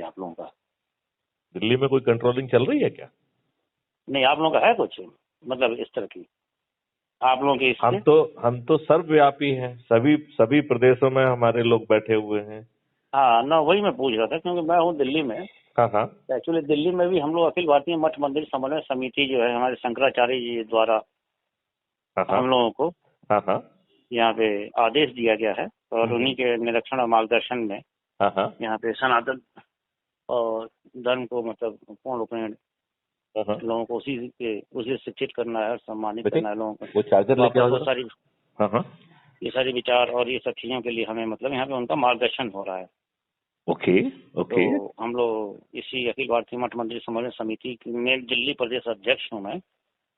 आप लोगों का? दिल्ली में कोई कंट्रोलिंग चल रही है क्या? नहीं, आप लोगों का है कुछ, मतलब इस तरह की आप लोगों की हम तो सर्वव्यापी हैं, सभी प्रदेशों में हमारे लोग बैठे हुए हैं। हाँ ना, वही मैं पूछ रहा था क्योंकि मैं हूँ दिल्ली में। हाँ हाँ एक्चुअली दिल्ली में भी हम लोग अखिल भारतीय मठ मंदिर समन्वय समिति जो है हमारे शंकराचार्य जी द्वारा हाँ हम लोगों को हाँ हाँ यहाँ पे आदेश दिया गया है और हम्म, उन्हीं के निरीक्षण और मार्गदर्शन में हाँ हाँ यहाँ पे सनातन और धर्म को मतलब पूर्ण रूप में हाँ। लोगों को उसी शिक्षित करना है और सम्मानित बेटे करना है लोगों को। वो चार्जर लेके वापस आओ वो जरा। सारी हाँ हाँ ये सारी विचार और ये सब चीज़ों के लिए हमें मतलब यहाँ पे उनका मार्गदर्शन हो रहा है। ओके तो ओके। हम लोग इसी अखिल भारतीय मठ मंदिर समन्वय समिति में दिल्ली प्रदेश अध्यक्ष हूँ मैं।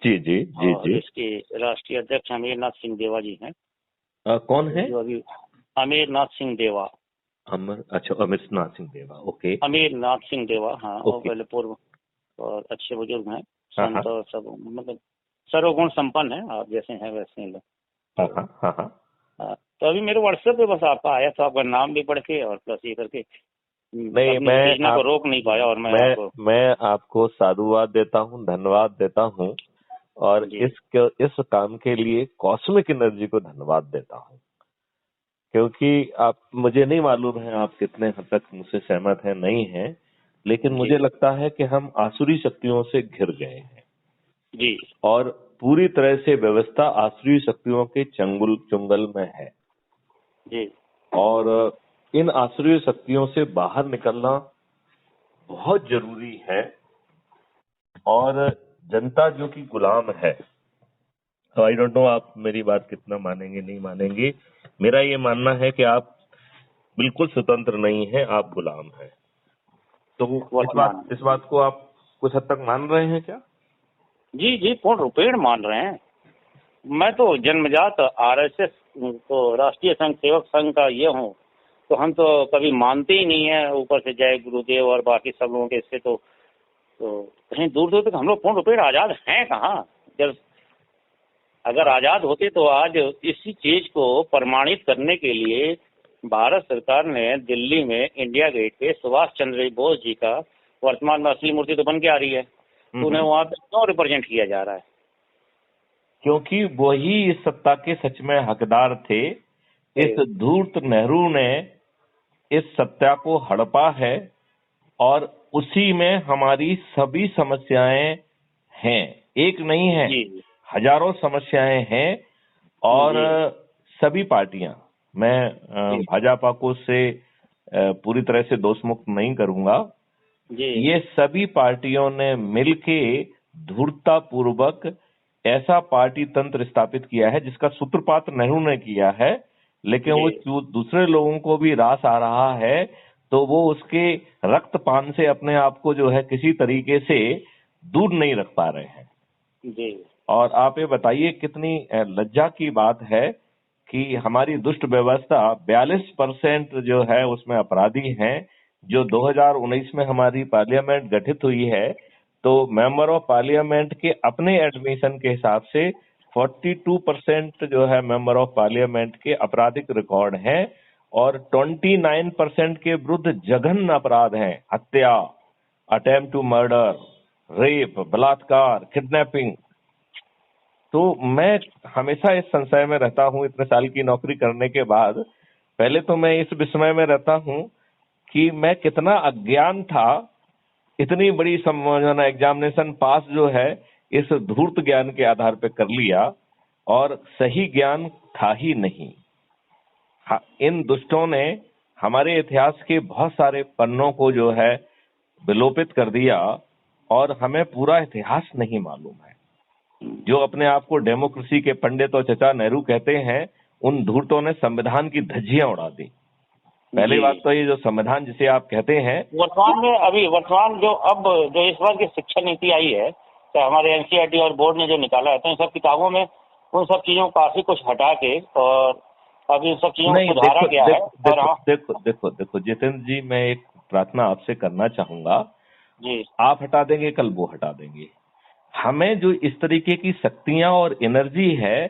जी जी जी और जी। इसके राष्ट्रीय अध्यक्ष अमीरनाथ सिंह देवा जी हैं, कौन है? जो अभी अमीरनाथ सिंह देवा। अच्छा, अमरनाथ सिंह देवा। ओके अमीरनाथ सिंह देवा, हाँ, और ओके। पहले पूर्व और अच्छे बुजुर्ग हैं, हाँ हाँ संत और सब मतलब सर्वगुण संपन्न है, आप जैसे हैं वैसे ही लोग। हाँ तो हाँ हाँ हाँ। तो अभी मेरे व्हाट्सएप पे बस आपका आया था, आपका नाम भी पढ़ के और प्लस ये करके नहीं, अपनी उत्तेजना को रोक नहीं पाया और मैं आपको मैं आपको साधुवाद देता हूँ, धन्यवाद देता हूँ, और जी इस काम के लिए कॉस्मिक एनर्जी को धन्यवाद देता हूँ, क्योंकि आप, मुझे नहीं मालूम है आप कितने हद तक मुझसे सहमत हैं नहीं हैं, लेकिन जी मुझे लगता है कि हम आसुरी शक्तियों से घिर गए हैं जी और पूरी तरह से व्यवस्था आसुरी शक्तियों के चुंगल में है। जी और इन आसुरी शक्तियों से बाहर निकलना बहुत जरूरी है। और जनता जो कि गुलाम है, तो आई डोंट नो आप मेरी बात कितना मानेंगे नहीं मानेंगे, मेरा ये मानना है कि आप बिल्कुल स्वतंत्र नहीं है, आप गुलाम हैं। तो वर्तमान में इस बात को आप कुछ हद तक मान रहे हैं क्या? जी जी पूर्ण रूपेण मान रहे हैं। मैं तो जन्मजात आरएसएस तो राष्ट्रीय संघ सेवक संघ का ये हूँ, तो हम तो कभी मानते ही नहीं है, ऊपर से जय गुरुदेव और बाकी सब लोगों के इससे तो कहीं दूर दूर तक हम लोग पूर्ण रूपेण आजाद हैं कहाँ। जब अगर आजाद होते तो आज इसी चीज को प्रमाणित करने के लिए भारत सरकार ने दिल्ली में इंडिया गेट पे सुभाष चंद्र बोस जी का वर्तमान में असली मूर्ति तो बन के आ रही है, तो उन्हें वहां पे क्यों रिप्रेजेंट किया जा रहा है? क्योंकि वही इस सत्ता के सच में हकदार थे। इस धूर्त नेहरू ने इस सत्ता को हड़पा है और उसी में हमारी सभी समस्याएं हैं, एक नहीं है, जी हजारों समस्याएं हैं। और जी सभी पार्टियां, मैं जी भाजपा को से पूरी तरह से दोषमुक्त नहीं करूंगा, जी ये सभी पार्टियों ने मिलके धूर्तता पूर्वक ऐसा पार्टी तंत्र स्थापित किया है जिसका सूत्रपात नेहरू ने किया है, लेकिन जी वो दूसरे लोगों को भी रास आ रहा है, तो वो उसके रक्तपान से अपने आप को जो है किसी तरीके से दूर नहीं रख पा रहे हैं। जी और आप ये बताइए कितनी लज्जा की बात है कि हमारी दुष्ट व्यवस्था 42% जो है उसमें अपराधी हैं। जो 2019 में हमारी पार्लियामेंट गठित हुई है, तो मेंबर ऑफ पार्लियामेंट के अपने एडमिशन के हिसाब से 42% जो है मेंबर ऑफ पार्लियामेंट के आपराधिक रिकॉर्ड हैं और 29% के विरुद्ध जघन्य अपराध हैं, हत्या, अटेम्प्ट टू मर्डर, रेप, बलात्कार, किडनैपिंग। तो मैं हमेशा इस संशय में रहता हूं, इतने साल की नौकरी करने के बाद। पहले तो मैं इस विस्मय में रहता हूं कि मैं कितना अज्ञान था, इतनी बड़ी एग्जामिनेशन पास जो है इस धूर्त ज्ञान के आधार पर कर लिया और सही ज्ञान था ही नहीं। इन दुष्टों ने हमारे इतिहास के बहुत सारे पन्नों को जो है विलोपित कर दिया और हमें पूरा इतिहास नहीं मालूम है। जो अपने आप को डेमोक्रेसी के पंडित और चचा नेहरू कहते हैं, उन धूर्तों ने संविधान की धज्जियां उड़ा दी। पहली बात तो ये जो संविधान जिसे आप कहते हैं, वर्तमान जो इस बार की शिक्षा नीति आई है, तो हमारे एनसीईआरटी और बोर्ड ने जो निकाला है, तो इन सब किताबों में उन सब चीजों को काफी कुछ हटा के और अभी इन सब चीजों को सुधारा गया है। देखो जितेंद्र जी, मैं एक प्रार्थना आपसे करना चाहूंगा। जी आप हटा देंगे, कल वो हटा देंगे। हमें जो इस तरीके की शक्तियां और एनर्जी है,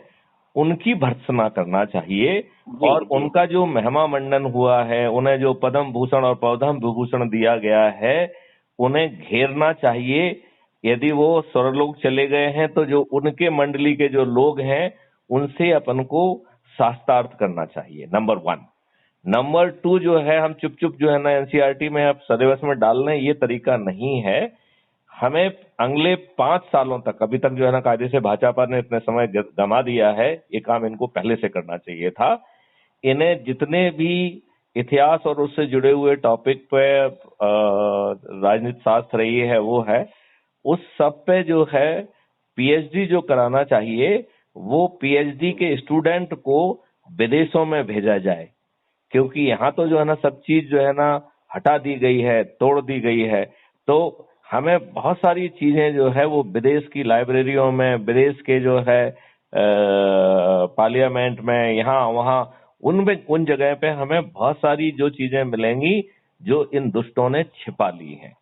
उनकी भर्त्सना करना चाहिए और उनका जो महिमा मंडन हुआ है, उन्हें जो पद्म भूषण और पद्म विभूषण दिया गया है, उन्हें घेरना चाहिए। यदि वो स्वर्गलोक चले गए हैं तो जो उनके मंडली के जो लोग हैं उनसे अपन को शास्त्रार्थ करना चाहिए, नंबर 1। नंबर 2 जो है, हम चुप चुप जो है ना एनसीईआरटी में अब सिलेबस में डालना, ये तरीका नहीं है। हमें अगले 5 सालों तक, अभी तक जो है ना कायदे से भाजपा ने इतने समय गंवा दिया है, ये काम इनको पहले से करना चाहिए था। इन्हें जितने भी इतिहास और उससे जुड़े हुए टॉपिक पे राजनीति शास्त्र रही है वो है, उस सब पे जो है पीएचडी जो कराना चाहिए, वो पीएचडी के स्टूडेंट को विदेशों में भेजा जाए, क्योंकि यहाँ तो जो है ना सब चीज जो है ना हटा दी गई है, तोड़ दी गई है। तो हमें बहुत सारी चीजें जो है वो विदेश की लाइब्रेरियों में, विदेश के जो है पार्लियामेंट में, यहाँ वहाँ उन जगह पे हमें बहुत सारी जो चीजें मिलेंगी जो इन दुष्टों ने छिपा ली हैं।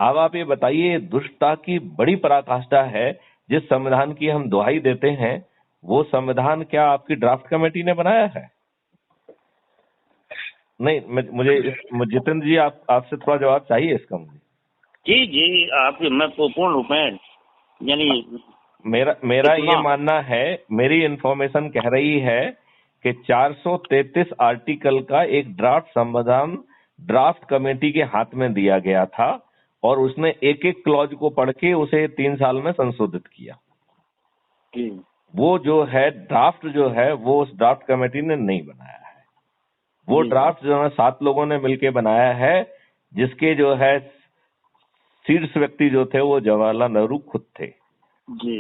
अब आप ये बताइए, दुष्टता की बड़ी पराकाष्ठा है, जिस संविधान की हम दुहाई देते हैं वो संविधान क्या आपकी ड्राफ्ट कमेटी ने बनाया है? नहीं, मुझे जितेंद्र जी आपसे थोड़ा जवाब चाहिए इसका मुझे। जी आप, मैं पूर्ण रूप में, यानी मेरा ये मानना है, मेरी इंफॉर्मेशन कह रही है कि 433 आर्टिकल का एक ड्राफ्ट संविधान ड्राफ्ट कमेटी के हाथ में दिया गया था और उसने एक एक क्लॉज को पढ़ के उसे 3 साल में संशोधित किया। वो जो है ड्राफ्ट जो है वो उस ड्राफ्ट कमेटी ने नहीं बनाया है। वो ड्राफ्ट जो है 7 लोगों ने मिलकर बनाया है, जिसके जो है शीर्ष व्यक्ति जो थे वो जवाहरलाल नेहरू खुद थे।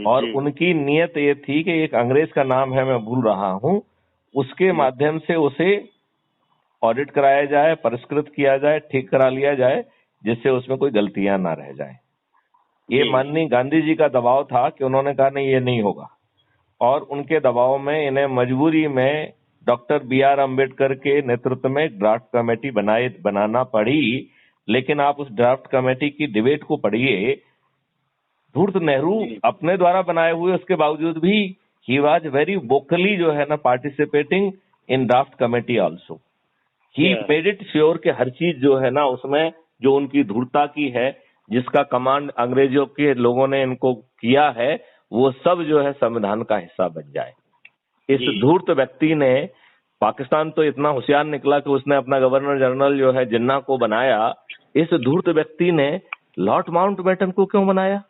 और उनकी नीयत ये थी कि एक अंग्रेज का नाम है, मैं भूल रहा हूं, उसके माध्यम से उसे ऑडिट कराया जाए, परिष्कृत किया जाए, ठीक करा लिया जाए, जिससे उसमें कोई गलतियां ना रह जाए। ये माननीय गांधी जी का दबाव था कि उन्होंने कहा नहीं ये नहीं होगा, और उनके दबाव में इन्हें मजबूरी में डॉक्टर BR अम्बेडकर के नेतृत्व में ड्राफ्ट कमेटी बनाना पड़ी। लेकिन आप उस ड्राफ्ट कमेटी की डिबेट को पढ़िए, धूर्त नेहरू अपने द्वारा बनाए हुए उसके बावजूद भी ही वाज वेरी वोकली जो है ना participating in draft committee also. He made it sure कि हर चीज जो है ना उसमें जो उनकी धूर्तता की है, जिसका कमांड अंग्रेजों के लोगों ने इनको किया है, वो सब जो है संविधान का हिस्सा बन जाए। इस धूर्त व्यक्ति ने, पाकिस्तान तो इतना होशियार निकला कि उसने अपना गवर्नर जनरल जो है जिन्ना को बनाया। इस धूर्त व्यक्ति ने लॉर्ड माउंटबेटन को क्यों बनाया?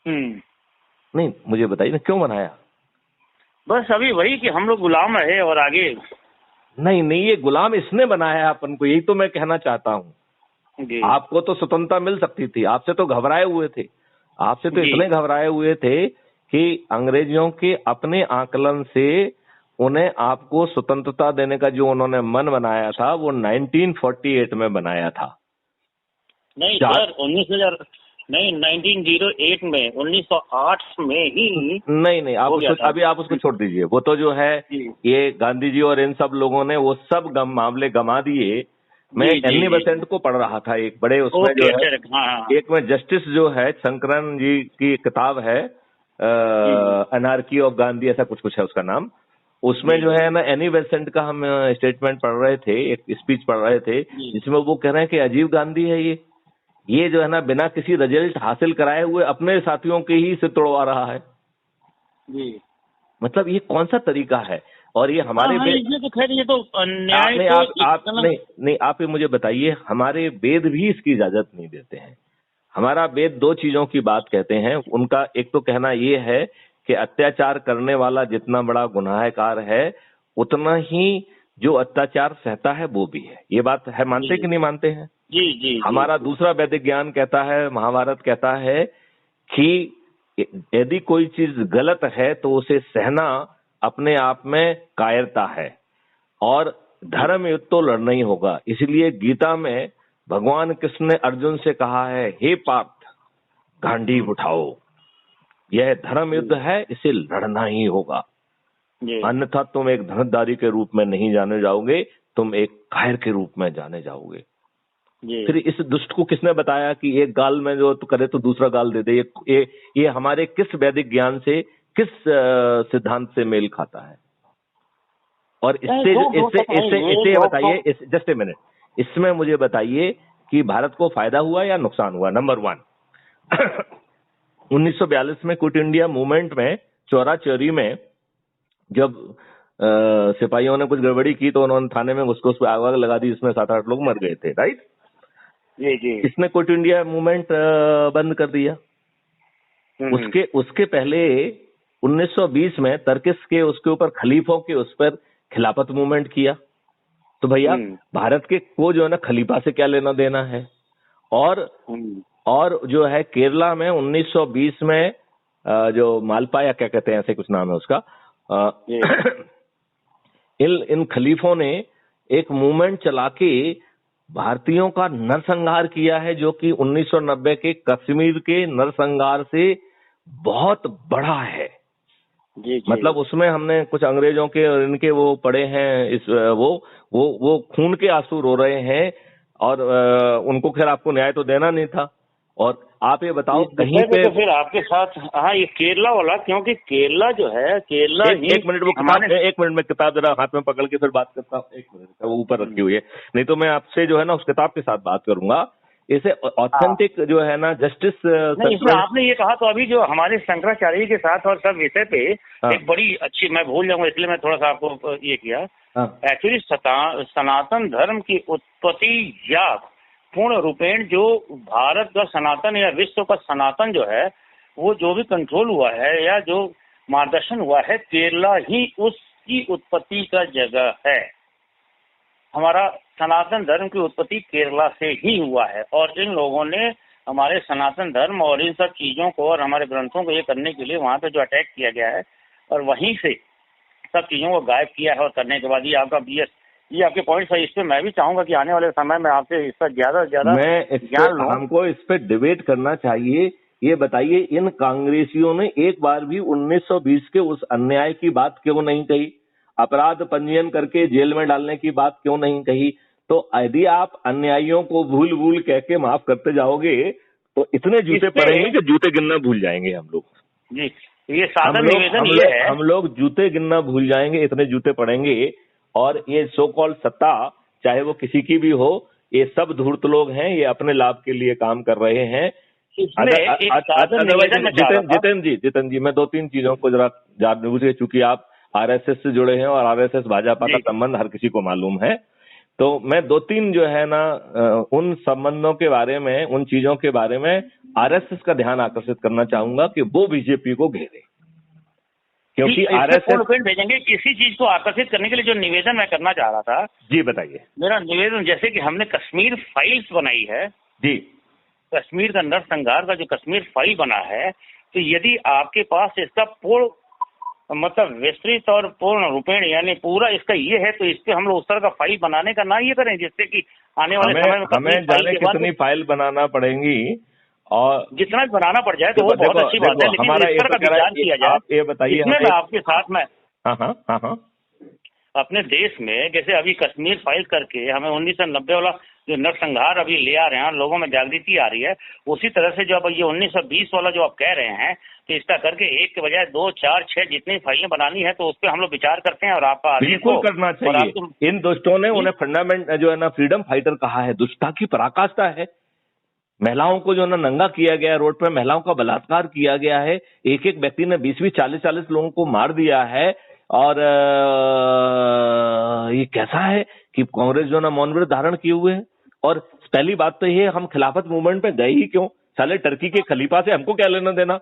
नहीं, मुझे बताइए ना क्यों बनाया? बस अभी वही कि हम लोग गुलाम रहे और आगे नहीं, ये गुलाम इसने बनाया अपन को, यही तो मैं कहना चाहता हूँ। आपको तो स्वतंत्रता मिल सकती थी, आपसे तो घबराए हुए थे, आपसे तो इतने घबराए हुए थे कि अंग्रेजों के अपने आकलन से उन्हें आपको स्वतंत्रता देने का जो उन्होंने मन बनाया था वो 1948 में बनाया था। नहीं सर, 1908 में, 1908 में ही नहीं आप उसको, अभी आप उसको छोड़ दीजिए। वो तो जो है ये गांधी जी और इन सब लोगों ने वो सब मामले गंवा दिए। मैं एनी बेसेंट को पढ़ रहा था, एक बड़े उसमें जो है एक में जस्टिस जो है शंकरन जी की किताब है, एनार्की ऑफ गांधी, ऐसा कुछ है उसका नाम। उसमें जो है ना एनी बेसेंट का हम स्टेटमेंट पढ़ रहे थे, एक स्पीच पढ़ रहे थे, जिसमें वो कह रहे हैं कि अजीब गांधी है ये जो है ना बिना किसी रिजल्ट हासिल कराए हुए अपने साथियों के ही से तोड़वा रहा है। मतलब ये कौन सा तरीका है? और ये हमारे तो खैर ये तो अन्याय। नहीं, आप ये मुझे बताइए, हमारे वेद भी इसकी इजाजत नहीं देते हैं। हमारा वेद 2 चीजों की बात कहते हैं। उनका एक तो कहना ये है कि अत्याचार करने वाला जितना बड़ा गुनाहगार है उतना ही जो अत्याचार सहता है वो भी है। ये बात है, मानते कि नहीं मानते हैं? जी। हमारा दूसरा वैदिक ज्ञान कहता है, महाभारत कहता है कि यदि कोई चीज गलत है तो उसे सहना अपने आप में कायरता है, और धर्म युद्ध तो लड़ना ही होगा। इसलिए गीता में भगवान कृष्ण ने अर्जुन से कहा है, हे पार्थ गांडीव उठाओ, यह धर्म युद्ध है, इसे लड़ना ही होगा, अन्यथा तुम एक धनुर्धारी के रूप में नहीं जाने जाओगे, तुम एक कायर के रूप में जाने जाओगे। फिर इस दुष्ट को किसने बताया कि एक गाल में जो तो करे तो दूसरा गाल दे दे? ये हमारे किस वैदिक ज्ञान से किस सिद्धांत से मेल खाता है? और नहीं, इससे बताइए, जस्ट ए मिनट, इसमें मुझे बताइए कि भारत को फायदा हुआ या नुकसान हुआ? नंबर 1 1942 में क्विट इंडिया मूवमेंट में चोरा चोरी में जब सिपाहियों ने कुछ गड़बड़ी की तो उन्होंने थाने में घुस पे आग लगा दी, इसमें 7-8 लोग मर गए थे, राइट? जी जी। इसने क्विट इंडिया मूवमेंट बंद कर दिया। उसके पहले 1920 में तर्किश के उसके ऊपर खलीफों के उस पर खिलाफत मूवमेंट किया। तो भैया भारत के को जो है ना खलीफा से क्या लेना देना है? और जो है केरला में 1920 में जो मालपा या क्या कहते हैं, ऐसे कुछ नाम है उसका, इन खलीफों ने एक मूवमेंट चला के भारतीयों का नरसंहार किया है, जो कि 1990 के कश्मीर के नरसंहार से बहुत बड़ा है। जी। मतलब उसमें हमने कुछ अंग्रेजों के और इनके वो पड़े हैं, इस वो खून के आंसू रो रहे हैं, और उनको खैर आपको न्याय तो देना नहीं था। और आप ये बताओ कहीं पे तो फिर आपके साथ, हाँ, ये केरला वाला, क्योंकि केरला जो है, केरला एक मिनट वो किताब, एक मिनट में किताब जरा हाथ में पकड़ के फिर बात करता हूँ, एक मिनट, वो ऊपर रखी हुई है, नहीं तो मैं आपसे जो है ना उस किताब के साथ बात करूंगा। इसे ऑथेंटिक जो है ना जस्टिस, इसमें आपने ये कहा तो अभी जो हमारे शंकराचार्य के साथ और सब विषय पे एक बड़ी अच्छी, मैं भूल जाऊंगा इसलिए मैं थोड़ा सा आपको ये किया। एक्चुअली सनातन धर्म की उत्पत्ति या पूर्ण रूपेण जो भारत का सनातन या विश्व का सनातन जो है, वो जो भी कंट्रोल हुआ है या जो मार्गदर्शन हुआ है, केरला ही उसकी उत्पत्ति का जगह है। हमारा सनातन धर्म की उत्पत्ति केरला से ही हुआ है, और इन लोगों ने हमारे सनातन धर्म और इन सब चीजों को और हमारे ग्रंथों को ये करने के लिए वहां पे जो अटैक किया गया है, और वहीं से सब चीजों को गायब किया है। और करने के बाद ये आपके पॉइंट्स है। इस पे मैं भी चाहूंगा कि आने वाले समय में आपसे इस पर ज्यादा से ज्यादा ज्ञान लूं। हमको इस पे डिबेट करना चाहिए। ये बताइए, इन कांग्रेसियों ने एक बार भी 1920 के उस अन्याय की बात क्यों नहीं कही? अपराध पंजीयन करके जेल में डालने की बात क्यों नहीं कही? तो यदि आप अन्यायियों को भूल भूल कह के माफ करते जाओगे तो इतने जूते पड़ेंगे कि जूते गिनना भूल जाएंगे हम लोग। जी, ये साधा निवेदन ये है, हम लोग जूते गिनना भूल जाएंगे, इतने जूते पड़ेंगे। और ये सो कॉल्ड सत्ता, चाहे वो किसी की भी हो, ये सब धूर्त लोग हैं, ये अपने लाभ के लिए काम कर रहे हैं। जितेंद्र जी, मैं 2-3 चीजों को जरा जान बूझे, चूंकि आप आरएसएस से जुड़े हैं और आरएसएस भाजपा का संबंध हर किसी को मालूम है, तो मैं 2-3 जो है ना उन संबंधों के बारे में, उन चीजों के बारे में आरएसएस का ध्यान आकर्षित करना चाहूंगा कि वो बीजेपी को घेरे, क्योंकि आरएसएस भेजेंगे किसी चीज को आकर्षित करने के लिए। जो निवेदन मैं करना चाह रहा था, जी बताइए। मेरा निवेदन, जैसे कि हमने कश्मीर फाइल्स बनाई है जी, कश्मीर का नरसंहार का जो कश्मीर फाइल बना है, तो यदि आपके पास इसका पूर्ण मतलब विस्तृत और पूर्ण रूपेण यानी पूरा इसका ये है, तो इस पे हम लोग उस तरह का फाइल बनाने का ना ये करें, जिससे कि आने वाले समय में हमें जाने कितनी फाइल बनाना पड़ेंगी, और जितना भी बनाना पड़ जाए तो वो बहुत अच्छी बात है, लेकिन इस तरह का विचार किया जाए। आप ये बताइए, मैं आपके साथ में हाँ अपने देश में जैसे अभी कश्मीर फाइल करके हमें 1990 वाला जो नरसंहार अभी ले आ रहे हैं, लोगों में जागृति आ रही है, उसी तरह से जो अब ये 1920 वाला जो आप कह रहे हैं, तो इसका करके 1 के बजाय 2, 4, 6 जितनी फाइलें बनानी है, तो उस पर हम लोग विचार करते हैं। और आपका बिल्कुल करना चाहिए। इन दुष्टों ने उन्हें फंडामेंट जो है ना फ्रीडम फाइटर कहा है, दुष्टता की पराकाष्ठा है। महिलाओं को जो ना नंगा किया गया, रोड पे महिलाओं का बलात्कार किया गया है, एक व्यक्ति ने 20-20, 40-40 लोगों को मार दिया है। और ये कैसा है कि कांग्रेस जो ना मौन व्रत धारण किए हुए है। और पहली बात तो ये, हम खिलाफत मूवमेंट पे गए ही क्यों? साले टर्की के खलीफा से हमको क्या लेना देना?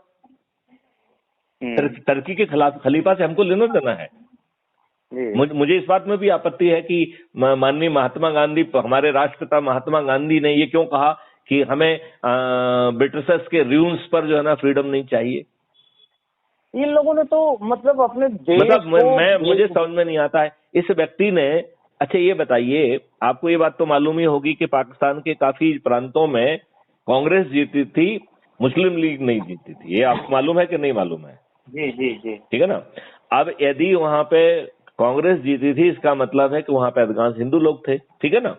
टर्की के खलीफा से हमको लेना देना है। मुझे इस बात में भी आपत्ति है कि माननीय महात्मा गांधी, हमारे राष्ट्रपिता महात्मा गांधी ने ये क्यों कहा कि हमें ब्रिटिशर्स के रूल्स पर जो है ना फ्रीडम नहीं चाहिए। इन लोगों ने तो मतलब अपने देश मुझे समझ में नहीं आता है इस व्यक्ति ने। अच्छा ये बताइए, आपको ये बात तो मालूम ही होगी कि पाकिस्तान के काफी प्रांतों में कांग्रेस जीती थी, मुस्लिम लीग नहीं जीती थी। ये आपको मालूम है कि नहीं मालूम है? जी जी जी, ठीक है ना। अब यदि वहां पे कांग्रेस जीती थी, इसका मतलब है कि वहां पे अधिकांश हिंदू लोग थे, ठीक है ना।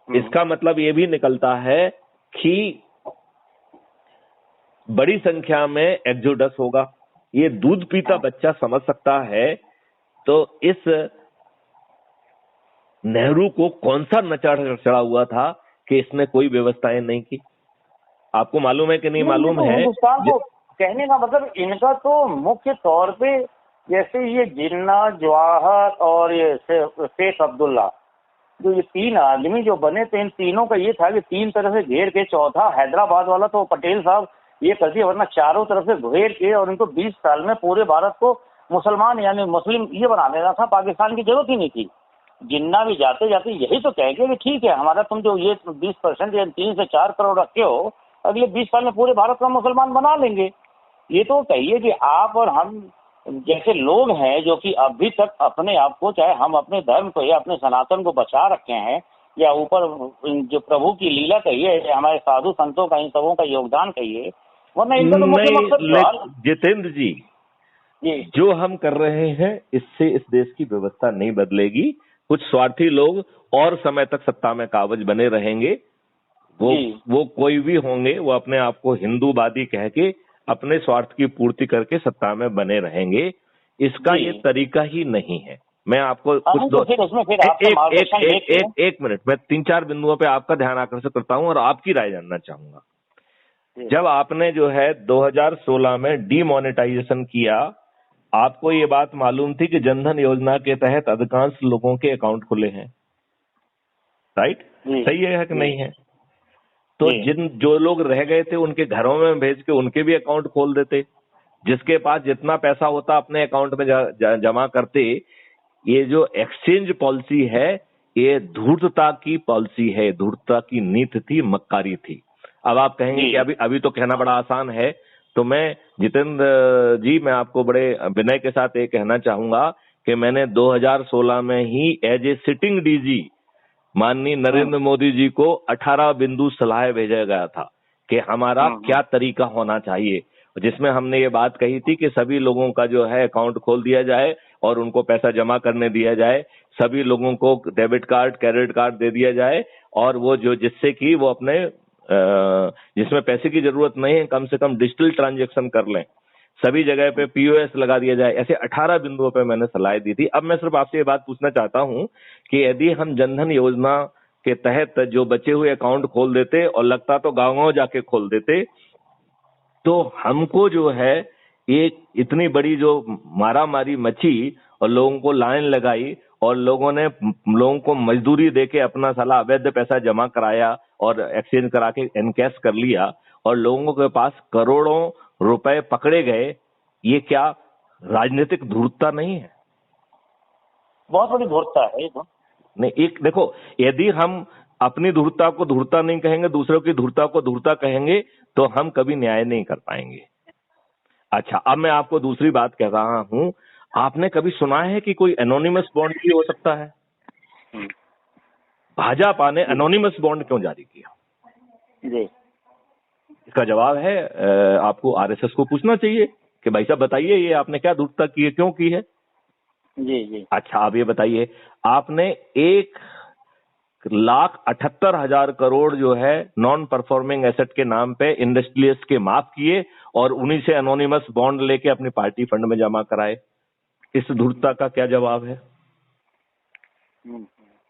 इसका मतलब ये भी निकलता है कि बड़ी संख्या में एक्सोडस होगा, ये दूध पीता बच्चा समझ सकता है, तो इस नेहरू को कौन सा नचा चढ़ा हुआ था कि इसने कोई व्यवस्थाएं नहीं की? आपको मालूम है कि नहीं मालूम तो है? हिंदुस्तान को कहने का मतलब इनका तो मुख्य तौर पे जैसे ये जिन्ना, जवाहर और ये शेख अब्दुल्ला, जो ये तीन आदमी जो बने थे, इन तीनों का ये था कि तीन तरफ से घेर के, चौथा हैदराबाद वाला तो पटेल साहब ये कर दिया, वरना चारों तरफ से घेर के और इनको 20 साल में पूरे भारत को मुसलमान यानी मुस्लिम ये बना देना था, पाकिस्तान की जरूरत ही नहीं थी। जिन्ना भी जाते जाते यही तो कहेंगे कि ठीक है, हमारा तुम जो ये 20% या 3 से 4 करोड़ रखे हो, अगले 20 साल में पूरे भारत का मुसलमान बना लेंगे। ये तो कहिए कि आप और हम जैसे लोग हैं जो कि अभी तक अपने आप को, चाहे हम अपने धर्म को या अपने सनातन को बचा रखे हैं, या ऊपर जो प्रभु की लीला कहिए, या हमारे साधु संतों का, इन सबों का योगदान कहिए, वरना इनका तो मुख्य मकसद जितेंद्र जी, जो हम कर रहे हैं इससे इस देश की व्यवस्था नहीं बदलेगी। कुछ स्वार्थी लोग और समय तक सत्ता में काबिज बने रहेंगे। वो कोई भी होंगे, वो अपने आप को हिंदूवादी कह के अपने स्वार्थ की पूर्ति करके सत्ता में बने रहेंगे। इसका ये तरीका ही नहीं है। मैं आपको कुछ एक मिनट, मैं 3-4 बिंदुओं पे आपका ध्यान आकर्षित करता हूं और आपकी राय जानना चाहूंगा। जब आपने जो है 2016 में डीमोनेटाइजेशन किया, आपको ये बात मालूम थी कि जनधन योजना के तहत अधिकांश लोगों के अकाउंट खुले हैं, राइट? सही है कि नहीं है? तो जो लोग रह गए थे उनके घरों में भेज के उनके भी अकाउंट खोल देते। जिसके पास जितना पैसा होता अपने अकाउंट में जमा करते। ये जो एक्सचेंज पॉलिसी है, ये धूर्तता की पॉलिसी है, धूर्तता की नीति थी, मक्कारी थी। अब आप कहेंगे कि अभी तो कहना बड़ा आसान है, तो मैं जितेंद्र जी, मैं आपको बड़े विनय के साथ ये कहना चाहूंगा कि मैंने 2016 में ही एज ए सिटिंग डीजी माननीय नरेंद्र मोदी जी को 18 बिंदु सलाह भेजा गया था कि हमारा क्या तरीका होना चाहिए, जिसमें हमने ये बात कही थी कि सभी लोगों का जो है अकाउंट खोल दिया जाए और उनको पैसा जमा करने दिया जाए, सभी लोगों को डेबिट कार्ड, क्रेडिट कार्ड दे दिया जाए, और वो जो जिससे कि वो अपने जिसमें पैसे की जरूरत नहीं है, कम से कम डिजिटल ट्रांजैक्शन कर लें, सभी जगह पे पीओएस लगा दिया जाए। ऐसे 18 बिंदुओं पे मैंने सलाह दी थी। अब मैं सिर्फ आपसे ये बात पूछना चाहता हूं कि यदि हम जनधन योजना के तहत जो बचे हुए अकाउंट खोल देते, और लगता तो गाँव-गाँव जाके खोल देते, तो हमको जो है एक इतनी बड़ी जो मारामारी मची और लोगों को लाइन लगाई और लोगों को मजदूरी देके अपना साला अवैध पैसा जमा कराया और एक्सचेंज करा के एनकैश कर लिया, और लोगों के पास करोड़ों रुपए पकड़े गए। ये क्या राजनीतिक धूर्तता नहीं है? बहुत बड़ी धूर्तता है ये तो। नहीं, एक देखो, यदि हम अपनी धूर्तता को धूर्तता नहीं कहेंगे, दूसरों की धूर्तता को धूर्तता कहेंगे, तो हम कभी न्याय नहीं कर पाएंगे। अच्छा, अब मैं आपको दूसरी बात कह रहा हूं। आपने कभी सुना है कि कोई एनोनिमस बॉन्ड भी हो सकता है? भाजपा ने एनोनिमस बॉन्ड क्यों जारी किया? जी, इसका जवाब है आपको आरएसएस को पूछना चाहिए कि भाई साहब बताइए, ये आपने क्या धूर्तता की है, क्यों की है? जी। अच्छा, आप ये बताइए, आपने 1,78,000 करोड़ जो है नॉन परफॉर्मिंग एसेट के नाम पे इंडस्ट्रियलिस्ट के माफ किए और उन्हीं से एनोनिमस बॉन्ड लेके अपनी पार्टी फंड में जमा कराए। इस धूर्तता का क्या जवाब है?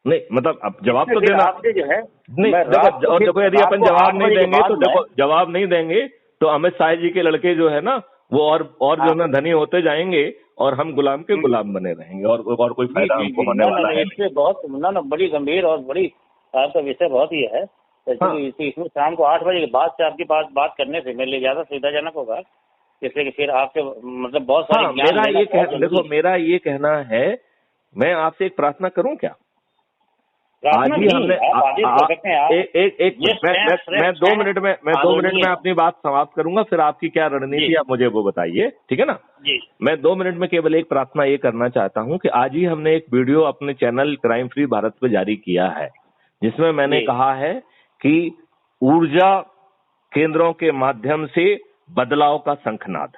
नहीं, मतलब अब जवाब तो देना जो है नहीं। देखो, यदि अपन जवाब नहीं देंगे तो देखो, जवाब नहीं देंगे तो अमित शाह जी के लड़के जो है ना, वो और जो ना धनी होते जाएंगे और हम गुलाम के गुलाम बने रहेंगे, और कोई फायदा हमको होने वाला है इससे बहुत बड़ी गंभीर और बड़ी आपका विषय बहुत ही है। इसमें शाम को 8 बजे के बाद से आपके पास बात करने से मेरे लिए ज्यादा सुविधाजनक होगा, जैसे कि फिर आपसे मतलब बहुत सारे मेरा ये कहना है, मैं आपसे एक प्रार्थना करूं क्या? आज ही हमने मैं 2 मिनट में अपनी बात समाप्त करूंगा, फिर आपकी क्या रणनीति आप मुझे वो बताइए, ठीक है ना? मैं 2 मिनट में केवल एक प्रार्थना ये करना चाहता हूं कि आज ही हमने एक वीडियो अपने चैनल क्राइम फ्री भारत पे जारी किया है, जिसमें मैंने कहा है कि ऊर्जा केंद्रों के माध्यम से बदलाव का शंखनाद,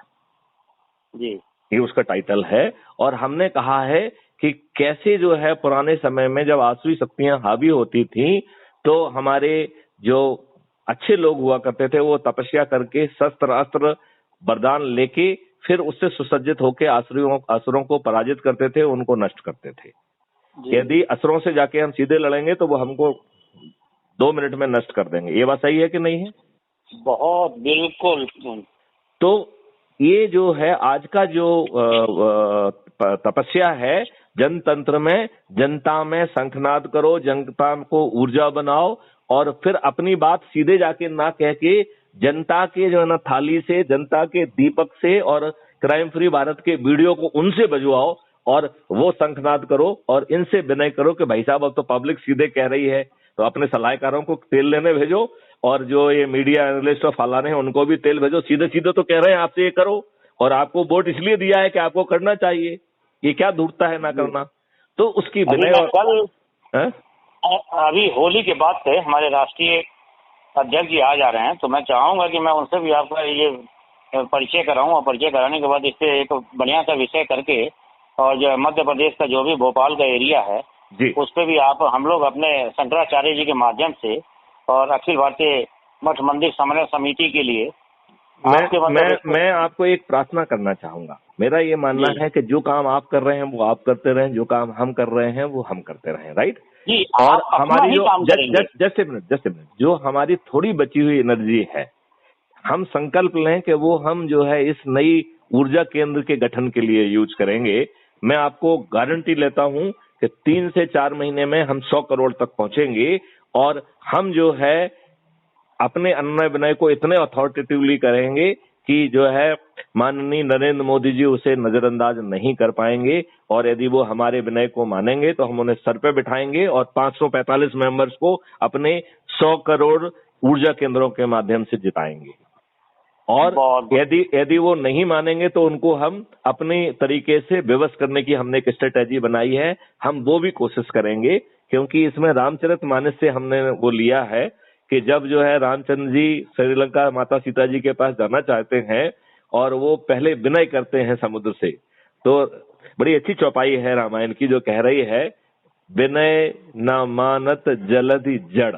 ये उसका टाइटल है। और हमने कहा है कि कैसे जो है पुराने समय में जब आसुरी शक्तियां हावी होती थी, तो हमारे जो अच्छे लोग हुआ करते थे वो तपस्या करके शस्त्र अस्त्र वरदान लेके फिर उससे सुसज्जित होकर असुरों को पराजित करते थे, उनको नष्ट करते थे। यदि असुरों से जाके हम सीधे लड़ेंगे तो वो हमको 2 मिनट में नष्ट कर देंगे। ये बात सही है कि नहीं है? बहुत बिल्कुल। तो ये जो है आज का जो तपस्या है, जनतंत्र में जनता में शंखनाद करो, जनता को ऊर्जा बनाओ और फिर अपनी बात सीधे जाके ना कह के जनता के जो है ना थाली से, जनता के दीपक से और क्राइम फ्री भारत के वीडियो को उनसे बजवाओ और वो शंखनाद करो और इनसे विनय करो कि भाई साहब अब तो पब्लिक सीधे कह रही है, तो अपने सलाहकारों को तेल लेने भेजो और जो ये मीडिया एनालिस्ट और फलाने हैं उनको भी तेल भेजो। सीधे सीधे तो कह रहे हैं आपसे ये करो और आपको वोट इसलिए दिया है कि आपको करना चाहिए। ये क्या धूर्तता है ना करना? तो उसकी विनय और कल अभी होली के बाद से हमारे राष्ट्रीय अध्यक्ष जी आ जा रहे हैं, तो मैं चाहूंगा कि मैं उनसे भी आपका ये परिचय कराऊं और परिचय कराने के बाद इससे एक बढ़िया सा विषय करके और जो मध्य प्रदेश का जो भी भोपाल का एरिया है उस पर भी आप हम लोग अपने शंकराचार्य जी के माध्यम से और अखिल भारतीय मठ मंदिर समन्वय समिति के लिए मैं आपको एक प्रार्थना करना चाहूंगा। मेरा ये मानना है कि जो काम आप कर रहे हैं वो आप करते रहें, जो काम हम कर रहे हैं वो हम करते रहें, राइट जी। और हमारी जो जस्ट मिनट जो हमारी थोड़ी बची हुई एनर्जी है, हम संकल्प लें कि वो हम जो है इस नई ऊर्जा केंद्र के गठन के लिए यूज करेंगे। मैं आपको गारंटी लेता हूं कि 3 से 4 महीने में हम 100 करोड़ तक पहुंचेंगे और हम जो है अपने अन्य विनय को इतने अथॉरिटेटिवली करेंगे कि जो है माननीय नरेंद्र मोदी जी उसे नजरअंदाज नहीं कर पाएंगे और यदि वो हमारे विनय को मानेंगे तो हम उन्हें सर पे बिठाएंगे और 545 मेंबर्स को अपने 100 करोड़ ऊर्जा केंद्रों के माध्यम से जिताएंगे। और यदि वो नहीं मानेंगे तो उनको हम अपने तरीके से विवश करने की हमने एक स्ट्रेटेजी बनाई है, हम वो भी कोशिश करेंगे क्योंकि इसमें रामचरितमानस से हमने वो लिया है कि जब जो है रामचंद्र जी श्रीलंका माता सीता जी के पास जाना चाहते हैं और वो पहले विनय करते हैं समुद्र से, तो बड़ी अच्छी चौपाई है रामायण की जो कह रही है विनय न मानत जलधि जड़।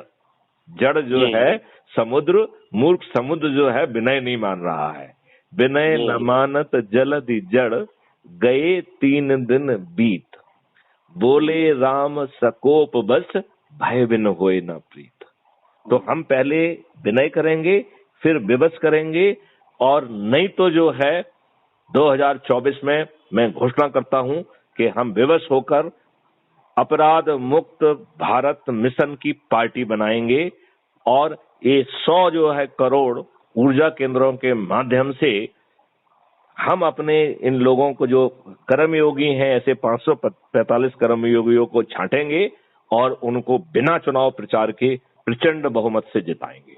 जड़ जो है समुद्र, मूर्ख समुद्र जो है विनय नहीं मान रहा है। विनय न मानत जलधि जड़, गए 3 दिन बीत, बोले राम सकोप बस, भय बिन होए न प्रीत। तो हम पहले विनय करेंगे, फिर विवश करेंगे और नहीं तो जो है 2024 में मैं घोषणा करता हूं कि हम विवश होकर अपराध मुक्त भारत मिशन की पार्टी बनाएंगे और ये 100 जो है करोड़ ऊर्जा केंद्रों के माध्यम से हम अपने इन लोगों को जो कर्मयोगी हैं ऐसे 545 कर्मयोगियों को छांटेंगे और उनको बिना चुनाव प्रचार के प्रचंड बहुमत से जिताएंगे।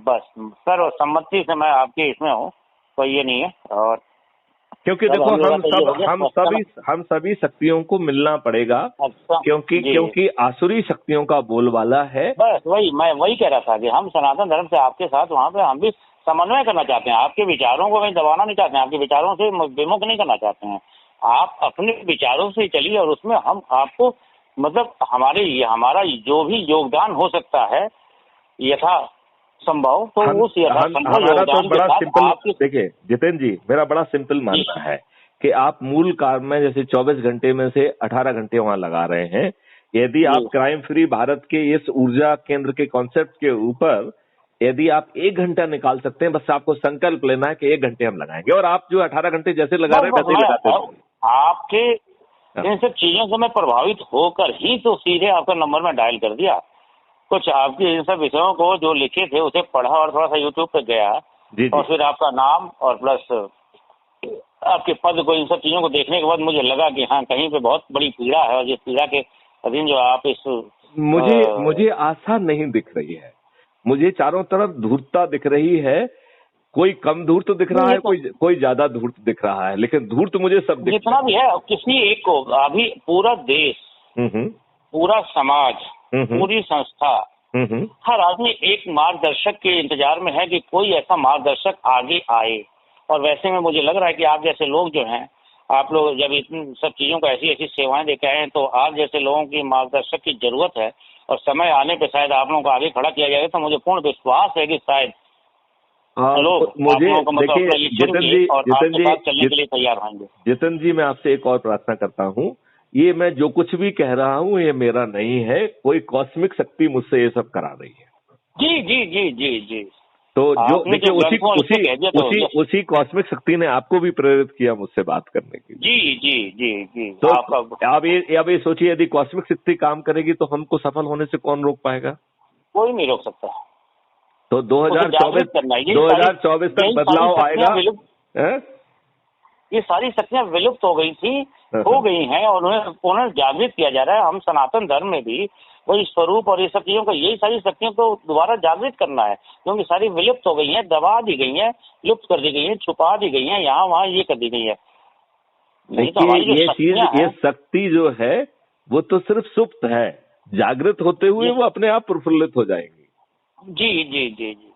बस सर सम्मति से मैं आपके इसमें हूँ, कोई ये नहीं है। और क्योंकि देखो हम सभी शक्तियों को मिलना पड़ेगा क्योंकि आसुरी शक्तियों का बोलबाला है। बस मैं वही कह रहा था कि हम सनातन धर्म से आपके साथ वहाँ पे हम भी समन्वय करना चाहते हैं, आपके विचारों को कहीं दबाना नहीं चाहते हैं, आपके विचारों से विमुख नहीं करना चाहते हैं। आप अपने विचारों से चलिए और उसमें हम आपको मतलब हमारा जो भी योगदान हो सकता है यथा संभव, तो उस हमारा तो बड़ा सिंपल, देखिए जितेंद्र जी मेरा बड़ा सिंपल मानना है कि आप मूल कार्य में जैसे 24 घंटे में से 18 घंटे वहां लगा रहे हैं, यदि आप क्राइम फ्री भारत के इस ऊर्जा केंद्र के कॉन्सेप्ट के ऊपर यदि आप 1 घंटा निकाल सकते हैं, बस आपको संकल्प लेना है कि 1 घंटे हम लगाएंगे और आप जो 18 घंटे जैसे लगा रहे हैं वैसे ही लगाते हैं। आपके इन सब चीजों से मैं प्रभावित होकर ही तो सीधे आपका नंबर में डायल कर दिया। कुछ आपके इन सब विषयों को जो लिखे थे उसे पढ़ा और थोड़ा सा यूट्यूब पे गया और फिर आपका नाम और प्लस आपके पद को, इन सब चीजों को देखने के बाद मुझे लगा कि हाँ कहीं पे बहुत बड़ी पीड़ा है और जिस पीड़ा के अधीन जो आप इस मुझे आशा नहीं दिख रही है, मुझे चारों तरफ धूर्तता दिख रही है। कोई कम धूर्त दिख रहा है, कोई ज्यादा धूर्त दिख रहा है, लेकिन धूर्त मुझे सब दिख जितना भी है किसी एक को अभी पूरा देश, पूरा समाज, पूरी संस्था, हर आदमी एक मार्गदर्शक के इंतजार में है कि कोई ऐसा मार्गदर्शक आगे आए। और वैसे में मुझे लग रहा है कि आप जैसे लोग जो हैं, आप लोग जब इन सब चीजों को ऐसी ऐसी सेवाएं देके आए हैं तो आप जैसे लोगों की मार्गदर्शक की जरूरत है और समय आने पे शायद आप लोगों को आगे खड़ा किया जाएगा। तो मुझे पूर्ण विश्वास है कि शायद लोग मुझे आप लोगों का देखिए प्रशिक्षण जितन किए जी, और आपके साथ चलने के लिए तैयार होंगे। जितन जी, मैं आपसे एक और प्रार्थना करता हूँ, ये मैं जो कुछ भी कह रहा हूँ ये मेरा नहीं है, कोई कॉस्मिक शक्ति मुझसे ये सब करा रही है। जी जी जी जी जी। तो जो आपने देखिए जो उसी ग्रंथों से कह दिया तो उसी उसी कॉस्मिक शक्ति ने आपको भी प्रेरित किया मुझसे बात करने के लिए। जी जी जी जी। तो आपका अब ये सोचिए, यदि कॉस्मिक शक्ति काम करेगी तो हमको सफल होने से कौन रोक पाएगा? कोई नहीं रोक सकता। तो उसे जागृत करना है। 2024 तक बदलाव आएगा। ये सारी शक्तियां विलुप्त हो गई थी, हो गई हैं और उन्हें पुनर्जागृत किया जा रहा है। हम सनातन धर्म में भी वही स्वरूप और ये सब चीजों को, यही सारी शक्तियों को दोबारा जागृत करना है, क्योंकि सारी विलुप्त हो गई हैं, दबा दी गई हैं, लुप्त कर दी गई हैं, छुपा दी गई हैं, यहाँ वहाँ ये कर दी गई है। नहीं तो हमारी जो शक्तियां हैं, ये शक्ति जो है वो तो सिर्फ सुप्त है, जागृत होते हुए वो अपने आप प्रफुल्लित हो जाएंगी। जी जी जी जी।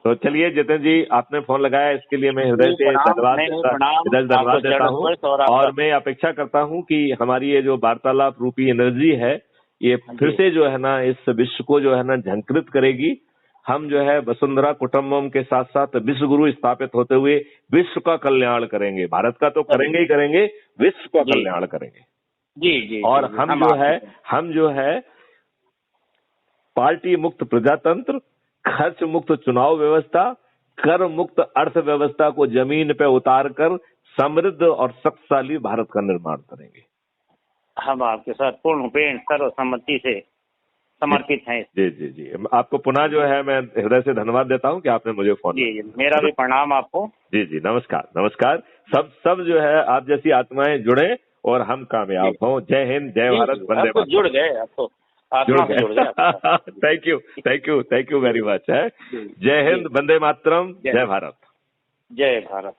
तो चलिए जितेंद्र जी, आपने फोन लगाया इसके लिए मैं हृदय से धन्यवाद देता हूँ। और मैं अपेक्षा करता हूँ कि हमारी ये जो वार्तालाप रूपी एनर्जी है ये फिर से जो है ना इस विश्व को जो है ना झंकृत करेगी। हम जो है वसुंधरा कुटुंबम के साथ साथ विश्व गुरु स्थापित होते हुए विश्व का कल्याण करेंगे। भारत का तो करेंगे ही करेंगे, विश्व का कल्याण करेंगे। जी जी। और हम जो है पार्टी मुक्त प्रजातंत्र, खर्च मुक्त चुनाव व्यवस्था, कर मुक्त अर्थव्यवस्था को जमीन पे उतारकर समृद्ध और शक्तिशाली भारत का निर्माण करेंगे। हम आपके साथ पूर्ण रूपेण सर्वसम्मति से समर्पित हैं। जी जी जी। आपको पुनः जो है मैं हृदय से धन्यवाद देता हूँ कि आपने मुझे फोन किया। जी, मेरा भी प्रणाम आपको। जी जी, नमस्कार नमस्कार। सब जो है आप जैसी आत्माएं जुड़े और हम कामयाब हों। जय हिंद, जय भारत, वंदे मातरम। जुड़ गए, आप तो आत्मा से जुड़ गए। थैंक यू वेरी मच है। जय हिंद, वंदे मातरम, जय भारत। जय भारत।